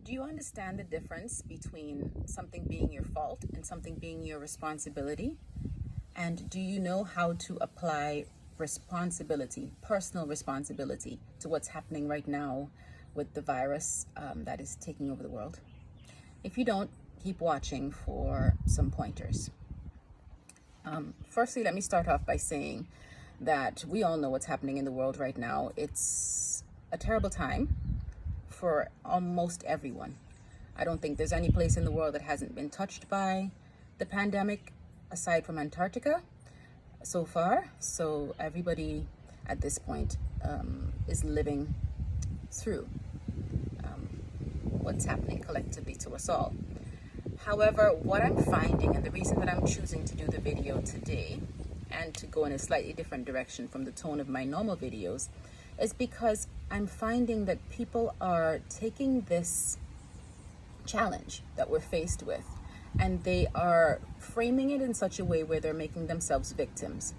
Do you understand the difference between something being your fault and something being your responsibility? And do you know how to apply responsibility, personal responsibility, to what's happening right now with the virus that is taking over the world? If you don't, keep watching for some pointers. Firstly, let me start off by saying that we all know what's happening in the world right now. It's a terrible time for almost everyone. I don't think there's any place in the world that hasn't been touched by the pandemic aside from Antarctica so far. So everybody at this point is living through what's happening collectively to us all. However, what I'm finding, and the reason that I'm choosing to do the video today and to go in a slightly different direction from the tone of my normal videos, is because I'm finding that people are taking this challenge that we're faced with and they are framing it in such a way where they're making themselves victims.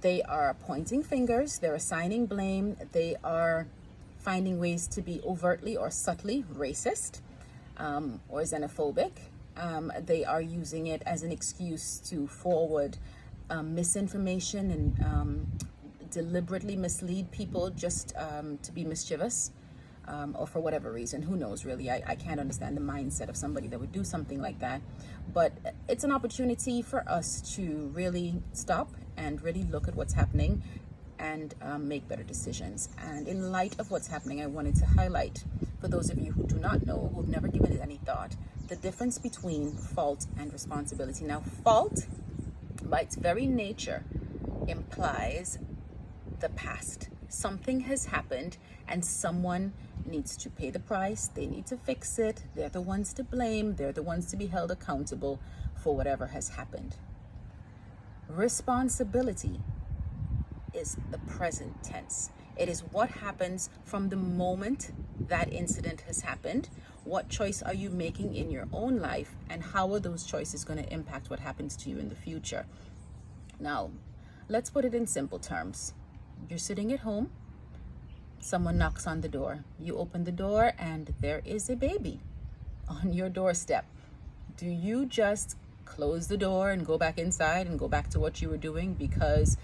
They are pointing fingers, they're assigning blame, they are finding ways to be overtly or subtly racist or xenophobic. They are using it as an excuse to forward misinformation and deliberately mislead people just to be mischievous or for whatever reason. Who knows, really? I can't understand the mindset of somebody that would do something like that. But it's an opportunity for us to really stop and really look at what's happening and make better decisions. And in light of what's happening, I wanted to highlight, for those of you who do not know, who've never given it any thought, the difference between fault and responsibility. Now, fault, by its very nature, implies the past. Something has happened and someone needs to pay the price. They need to fix it. They're the ones to blame. They're the ones to be held accountable for whatever has happened. Responsibility is the present tense. It is what happens from the moment that incident has happened. What choice are you making in your own life, and how are those choices going to impact what happens to you in the future? Now, let's put it in simple terms. You're sitting at home, someone knocks on the door. You open the door and there is a baby on your doorstep. Do you just close the door and go back inside and go back to what you were doing because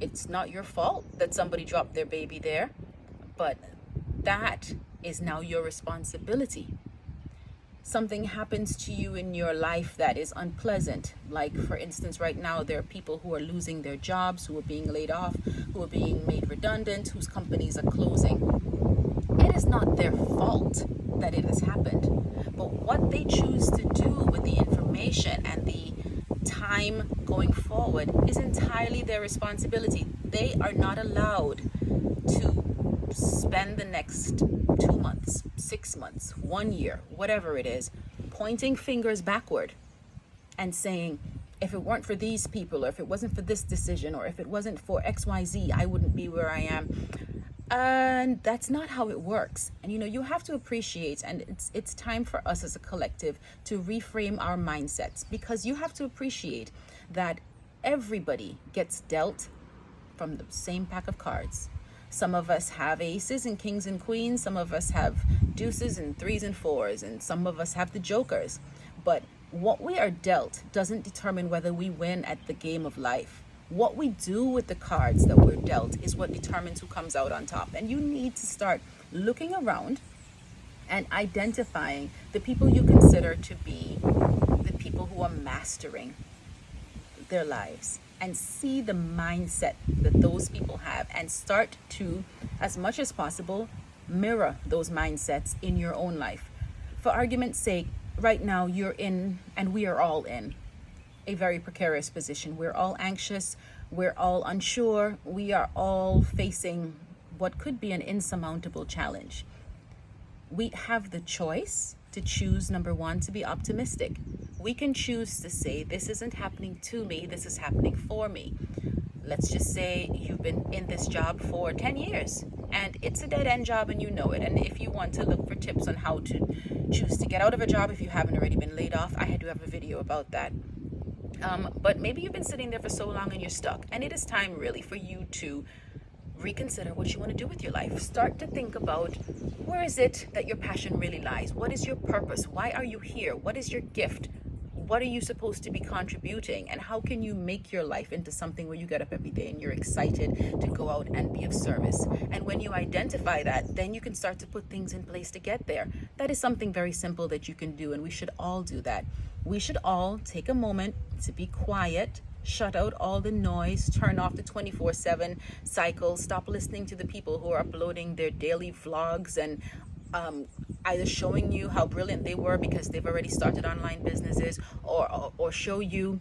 it's not your fault that somebody dropped their baby there, but that is now your responsibility? Something happens to you in your life that is unpleasant. Like, for instance, right now, there are people who are losing their jobs, who are being laid off, who are being made redundant, whose companies are closing. It is not their fault that it has happened, but what they choose to do with the information and the time going forward is entirely their responsibility. They are not allowed to spend the next 2 months, 6 months, 1 year, whatever it is, pointing fingers backward and saying, if it weren't for these people, or if it wasn't for this decision, or if it wasn't for XYZ, I wouldn't be where I am. And that's not how it works. And you have to appreciate, and it's time for us as a collective to reframe our mindsets, because you have to appreciate that everybody gets dealt from the same pack of cards. Some of us have aces and kings and queens. Some of us have deuces and threes and fours. And some of us have the jokers. But what we are dealt doesn't determine whether we win at the game of life. What we do with the cards that we're dealt is what determines who comes out on top. And you need to start looking around and identifying the people you consider to be the people who are mastering their lives, and see the mindset that those people have, and start to, as much as possible, mirror those mindsets in your own life. For argument's sake, right now you're in, and we are all in, a very precarious position. We're all anxious, we're all unsure, we are all facing what could be an insurmountable challenge. We have the choice to choose, number one, to be optimistic. We can choose to say, this isn't happening to me, this is happening for me. Let's just say you've been in this job for 10 years and it's a dead-end job and you know it. And if you want to look for tips on how to choose to get out of a job if you haven't already been laid off, I do have a video about that. But maybe you've been sitting there for so long and you're stuck, and it is time really for you to reconsider what you want to do with your life. Start to think about, where is it that your passion really lies? What is your purpose? Why are you here? What is your gift? What are you supposed to be contributing? And how can you make your life into something where you get up every day and you're excited to go out and be of service? And when you identify that, then you can start to put things in place to get there. That is something very simple that you can do, and we should all do that. We should all take a moment to be quiet, shut out all the noise, turn off the 24/7 cycle, stop listening to the people who are uploading their daily vlogs and either showing you how brilliant they were because they've already started online businesses, or show you,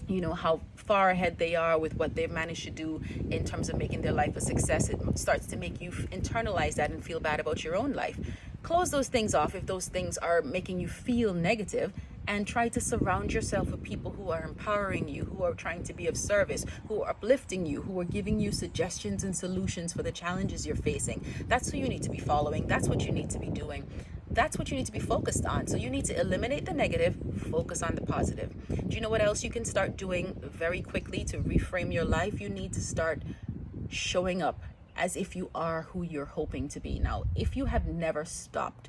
you know, how far ahead they are with what they've managed to do in terms of making their life a success. It starts to make you internalize that and feel bad about your own life. Close those things off if those things are making you feel negative, and try to surround yourself with people who are empowering you, who are trying to be of service, who are uplifting you, who are giving you suggestions and solutions for the challenges you're facing. That's who you need to be following. That's what you need to be doing. That's what you need to be focused on. So you need to eliminate the negative, focus on the positive. Do you know what else you can start doing very quickly to reframe your life? You need to start showing up as if you are who you're hoping to be. Now, if you have never stopped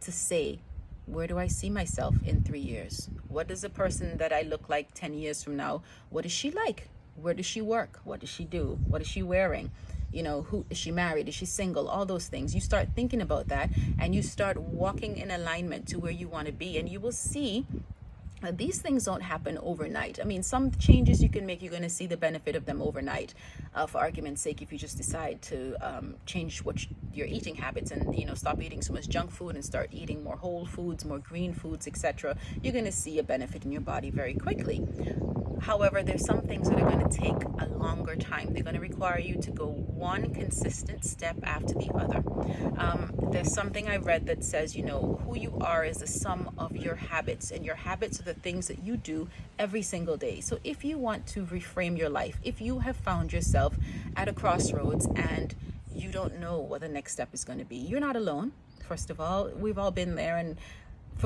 to say, where do I see myself in 3 years? What is the person that I look like 10 years from now? What is she like? Where does she work? What does she do? What is she wearing? You know, who is she married? Is she single? All those things. You start thinking about that, and you start walking in alignment to where you want to be, and you will see these things don't happen overnight. I mean, some changes you can make, you're going to see the benefit of them overnight. For argument's sake, if you just decide to change your eating habits, and, you know, stop eating so much junk food and start eating more whole foods, more green foods, etc., you're going to see a benefit in your body very quickly. However, there's some things that are going to take a longer time. They're going to require you to go one consistent step after the other. There's something I read that says, you know, who you are is the sum of your habits, and your habits are the things that you do every single day. So if you want to reframe your life, if you have found yourself at a crossroads and you don't know what the next step is going to be, you're not alone. First of all, we've all been there, and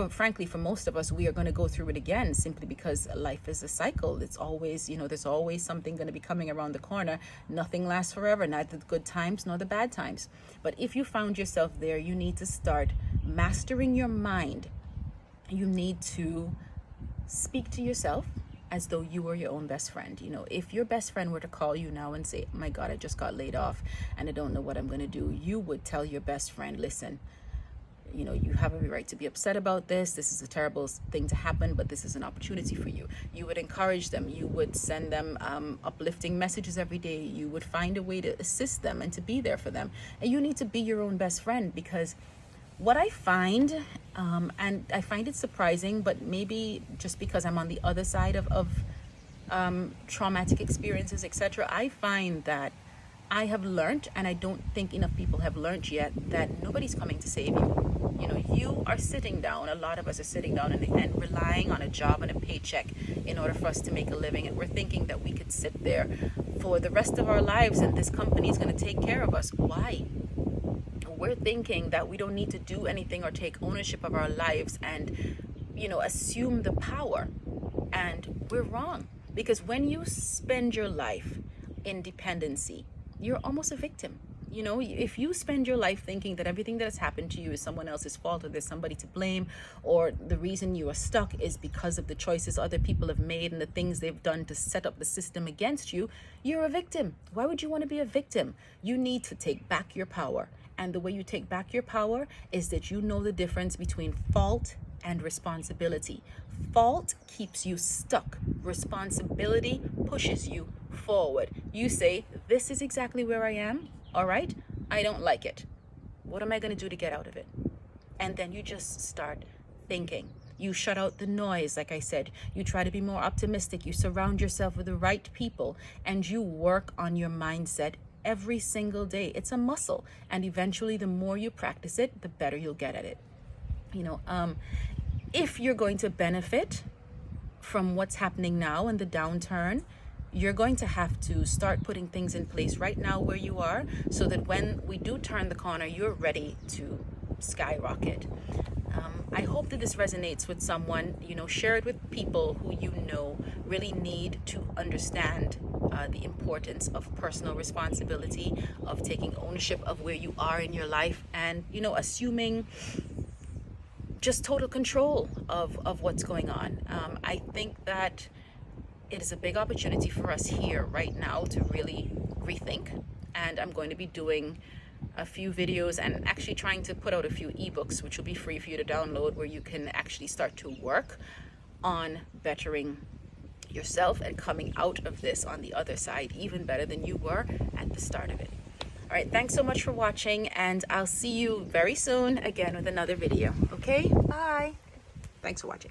frankly, for most of us, we are going to go through it again, simply because life is a cycle. It's always, you know, there's always something going to be coming around the corner. Nothing lasts forever, neither the good times nor the bad times. But if you found yourself there, you need to start mastering your mind. You need to speak to yourself as though you were your own best friend. You know, if your best friend were to call you now and say, oh my God, I just got laid off and I don't know what I'm going to do, you would tell your best friend, listen, you know, you have every right to be upset about this. This is a terrible thing to happen, but this is an opportunity for you. You would encourage them. You would send them uplifting messages every day. You would find a way to assist them and to be there for them. And you need to be your own best friend, because what I find, and I find it surprising, but maybe just because I'm on the other side of traumatic experiences, etc., I find that I have learned, and I don't think enough people have learned yet, that nobody's coming to save you. You know, you are sitting down, a lot of us are sitting down and relying on a job and a paycheck in order for us to make a living. And we're thinking that we could sit there for the rest of our lives and this company is going to take care of us. Why? We're thinking that we don't need to do anything or take ownership of our lives and, you know, assume the power. And we're wrong, because when you spend your life in dependency, you're almost a victim. You know, if you spend your life thinking that everything that has happened to you is someone else's fault, or there's somebody to blame, or the reason you are stuck is because of the choices other people have made and the things they've done to set up the system against you, you're a victim. Why would you want to be a victim? You need to take back your power. And the way you take back your power is that you know the difference between fault and responsibility. Fault keeps you stuck. Responsibility pushes you forward. You say, this is exactly where I am. All right, I don't like it. What am I going to do to get out of it? And then you just start thinking. You shut out the noise, like I said. You try to be more optimistic. You surround yourself with the right people, and you work on your mindset every single day. It's a muscle, and eventually the more you practice it, the better you'll get at it. You know, if you're going to benefit from what's happening now and the downturn, you're going to have to start putting things in place right now where you are, so that when we do turn the corner, you're ready to skyrocket. I hope that this resonates with someone. You know, share it with people who you know really need to understand the importance of personal responsibility, of taking ownership of where you are in your life, and, you know, assuming just total control of what's going on. I think that it is a big opportunity for us here right now to really rethink. And I'm going to be doing a few videos and actually trying to put out a few ebooks, which will be free for you to download, where you can actually start to work on bettering yourself and coming out of this on the other side even better than you were at the start of it. All right, thanks so much for watching, and I'll see you very soon again with another video. Okay, bye. Thanks for watching.